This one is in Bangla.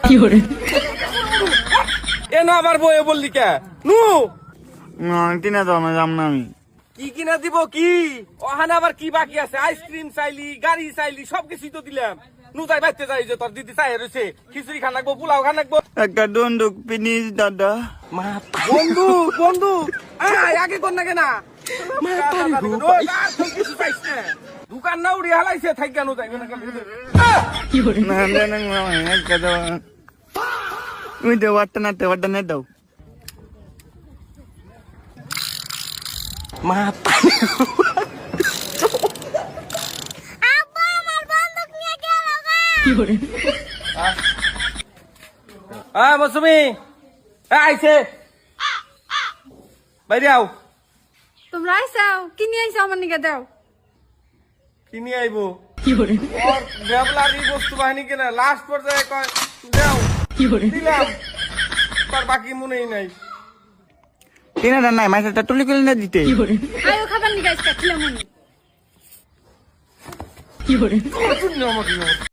কি করে এ না আমার বইয়ে বললি কে নু কিনা তো আমি যাম না আমি কি কিনা দিব কি ওখানে আবার কি বাকি আছে আইসক্রিম চাইলি গাড়ি চাইলি সবকিছুই তো দিলাম নু তাই বাইতে যাই যে তোর দিদি চাই রয়েছে খিচুড়ি খান লাগবো পোলাও খান লাগবো একটা দন্দুক পিনিস দাদা বন্ধু বন্ধু আগে কর না কেনা দোকান না উড়ি হালাইছে থাই কেন যাইবে না কি করে না না না একটা দাও তুই দে ওয়াটটা না দাও কি করে মৌসুমি আইছে বাইরে আও তোমরা আইসাও কি নিয়ে আইসাও আমার নিকে দাও কি নিয়ে আইবো কি করে ওর ব্যবলারি বস্তু বাহিনী কিনা লাস্ট পর্যায়ে কয় দেও কি করে দিলাম তার বাকি মনেই নাই কিনা নাই মাইসটা তুলি তুলি না দিতে কি করে আয়ো খাবার নিকে আইসা খিলামনি কি করে আমাকে